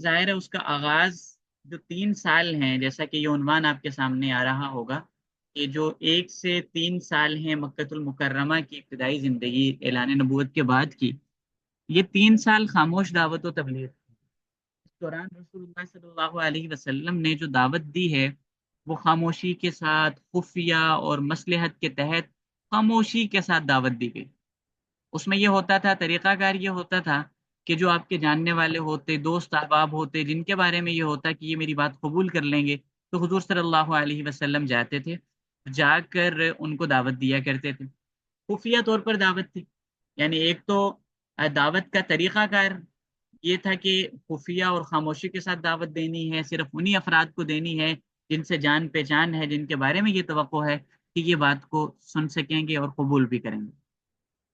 ظاہر ہے اس کا آغاز جو 3 سال ہیں، جیسا کہ یہ عنوان آپ کے سامنے آ رہا ہوگا، کہ جو 1 سے 3 سال ہیں مکۃ المکرمہ کی ابتدائی زندگی اعلان نبوت کے بعد کی، یہ 3 سال خاموش دعوت و تبلیغ۔ اس دوران رسول اللہ صلی اللہ علیہ وسلم نے جو دعوت دی ہے وہ خاموشی کے ساتھ، خفیہ اور مصلحت کے تحت خاموشی کے ساتھ دعوت دی گئی۔ اس میں یہ ہوتا تھا، طریقہ کار یہ ہوتا تھا کہ جو آپ کے جاننے والے ہوتے، دوست احباب ہوتے، جن کے بارے میں یہ ہوتا کہ یہ میری بات قبول کر لیں گے، تو حضور صلی اللہ علیہ وسلم جاتے تھے، جا کر ان کو دعوت دیا کرتے تھے۔ خفیہ طور پر دعوت تھی، یعنی ایک تو دعوت کا طریقہ کار یہ تھا کہ خفیہ اور خاموشی کے ساتھ دعوت دینی ہے، صرف انہی افراد کو دینی ہے جن سے جان پہچان ہے، جن کے بارے میں یہ توقع ہے کہ یہ بات کو سن سکیں گے اور قبول بھی کریں گے۔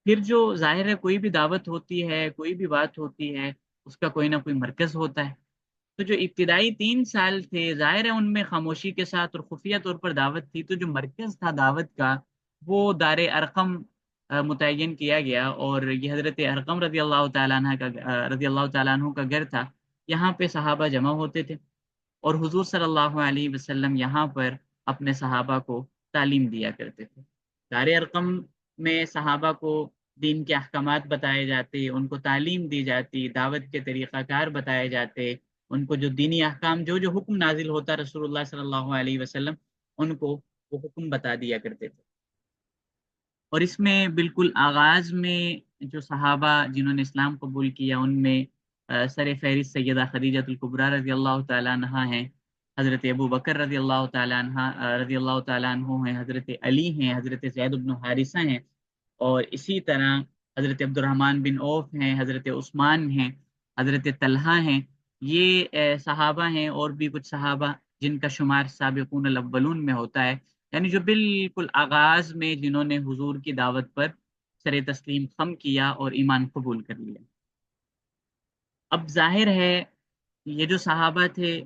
پھر جو ظاہر ہے کوئی بھی دعوت ہوتی ہے، کوئی بھی بات ہوتی ہے، اس کا کوئی نہ کوئی مرکز ہوتا ہے۔ تو جو ابتدائی 3 سال تھے ظاہر ہے ان میں خاموشی کے ساتھ اور خفیہ طور پر دعوت تھی، تو جو مرکز تھا دعوت کا وہ دار ارقم متعین کیا گیا، اور یہ حضرت ارقم رضی اللہ تعالیٰ عنہ کا رضی اللہ تعالیٰ عنہ کا گھر تھا۔ یہاں پہ صحابہ جمع ہوتے تھے اور حضور صلی اللہ علیہ وسلم یہاں پر اپنے صحابہ کو تعلیم دیا کرتے تھے۔ دار ارقم میں صحابہ کو دین کے احکامات بتائے جاتے، ان کو تعلیم دی جاتی، دعوت کے طریقہ کار بتائے جاتے، ان کو جو دینی احکام، جو جو حکم نازل ہوتا رسول اللہ صلی اللہ علیہ وسلم، ان کو وہ حکم بتا دیا کرتے تھے۔ اور اس میں بالکل آغاز میں جو صحابہ جنہوں نے اسلام قبول کیا ان میں سر فہرست سیدہ خدیجہ الکبریٰ رضی اللہ تعالیٰ عنہا ہیں، حضرت ابو بکر رضی اللہ تعالیٰ عنہ رضی اللہ تعالیٰ عنہ ہیں، حضرت علی ہیں، حضرت زید بن حارثہ ہیں، اور اسی طرح حضرت عبد الرحمن بن عوف ہیں، حضرت عثمان ہیں، حضرت طلحہ ہیں۔ یہ صحابہ ہیں، اور بھی کچھ صحابہ جن کا شمار سابقون الاولون میں ہوتا ہے، یعنی جو بالکل آغاز میں جنہوں نے حضور کی دعوت پر سر تسلیم خم کیا اور ایمان قبول کر لیا۔ اب ظاہر ہے یہ جو صحابہ تھے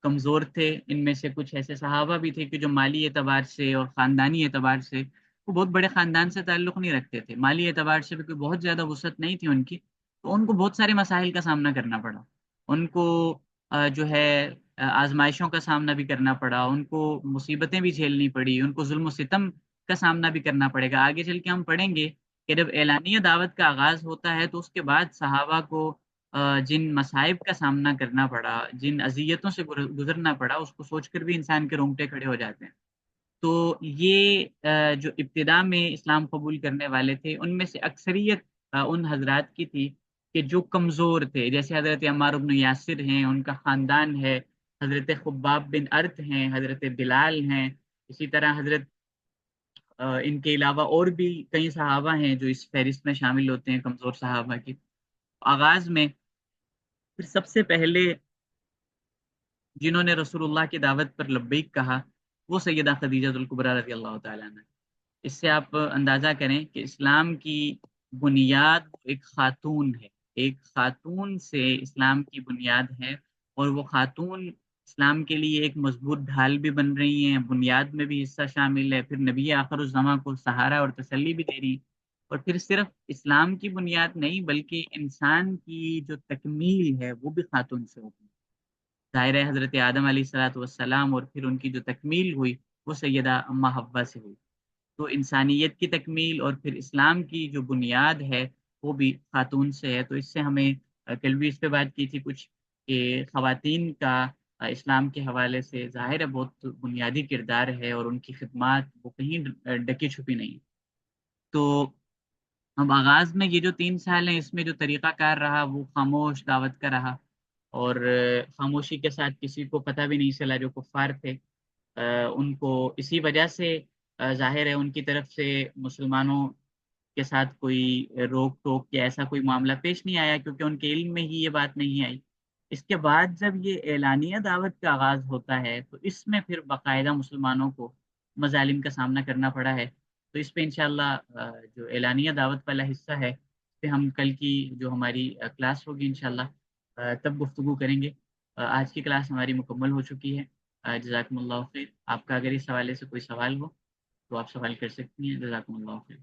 کمزور تھے، ان میں سے کچھ ایسے صحابہ بھی تھے کہ جو مالی اعتبار سے اور خاندانی اعتبار سے وہ بہت بڑے خاندان سے تعلق نہیں رکھتے تھے، مالی اعتبار سے بھی کوئی بہت زیادہ وسعت نہیں تھی ان کی، تو ان کو بہت سارے مسائل کا سامنا کرنا پڑا۔ ان کو جو ہے آزمائشوں کا سامنا بھی کرنا پڑا، ان کو مصیبتیں بھی جھیلنی پڑی، ان کو ظلم و ستم کا سامنا بھی کرنا پڑے گا۔ آگے چل کے ہم پڑھیں گے کہ جب اعلانیہ دعوت کا آغاز ہوتا ہے تو اس کے بعد صحابہ کو جن مصائب کا سامنا کرنا پڑا، جن اذیتوں سے گزرنا پڑا، اس کو سوچ کر بھی انسان کے رونگٹے کھڑے ہو جاتے ہیں۔ تو یہ جو ابتدا میں اسلام قبول کرنے والے تھے ان میں سے اکثریت ان حضرات کی تھی کہ جو کمزور تھے، جیسے حضرت عمار بن یاسر ہیں، ان کا خاندان ہے، حضرت خباب بن ارت ہیں، حضرت بلال ہیں، اسی طرح حضرت ان کے علاوہ اور بھی کئی صحابہ ہیں جو اس فہرست میں شامل ہوتے ہیں کمزور صحابہ کی۔ آغاز میں پھر سب سے پہلے جنہوں نے رسول اللہ کی دعوت پر لبیک کہا وہ سیدہ خدیجہ الکبریٰ رضی اللہ تعالیٰ عنہ۔ اس سے آپ اندازہ کریں کہ اسلام کی بنیاد ایک خاتون ہے، ایک خاتون سے اسلام کی بنیاد ہے، اور وہ خاتون اسلام کے لیے ایک مضبوط ڈھال بھی بن رہی ہیں، بنیاد میں بھی حصہ شامل ہے، پھر نبی آخر الزماں کو سہارا اور تسلی بھی دے رہی ہیں، اور پھر صرف اسلام کی بنیاد نہیں بلکہ انسان کی جو تکمیل ہے وہ بھی خاتون سے ہوتی ہے۔ ظاہر ہے حضرت آدم علیہ الصلوۃ والسلام اور پھر ان کی جو تکمیل ہوئی وہ سیدہ اماں حوا سے ہوئی۔ تو انسانیت کی تکمیل اور پھر اسلام کی جو بنیاد ہے وہ بھی خاتون سے ہے۔ تو اس سے ہمیں کل بھی اس پہ بات کی تھی کچھ، کہ خواتین کا اسلام کے حوالے سے ظاہر ہے بہت بنیادی کردار ہے، اور ان کی خدمات وہ کہیں ڈکی چھپی نہیں۔ تو اب آغاز میں یہ جو 3 سال ہیں اس میں جو طریقہ کار رہا وہ خاموش دعوت کا رہا، اور خاموشی کے ساتھ کسی کو پتہ بھی نہیں چلا، جو کفار تھے ان کو اسی وجہ سے ظاہر ہے ان کی طرف سے مسلمانوں کے ساتھ کوئی روک ٹوک یا ایسا کوئی معاملہ پیش نہیں آیا، کیونکہ ان کے علم میں ہی یہ بات نہیں آئی۔ اس کے بعد جب یہ اعلانیہ دعوت کا آغاز ہوتا ہے تو اس میں پھر باقاعدہ مسلمانوں کو مظالم کا سامنا کرنا پڑا ہے۔ تو اس پہ انشاءاللہ جو اعلانیہ دعوت والا حصہ ہے اس پہ ہم کل کی جو ہماری کلاس ہوگی انشاءاللہ تب گفتگو کریں گے۔ آج کی کلاس ہماری مکمل ہو چکی ہے۔ جزاکم اللہ خیر۔ آپ کا اگر اس حوالے سے کوئی سوال ہو تو آپ سوال کر سکتی ہیں۔ جزاکم اللہ خیر۔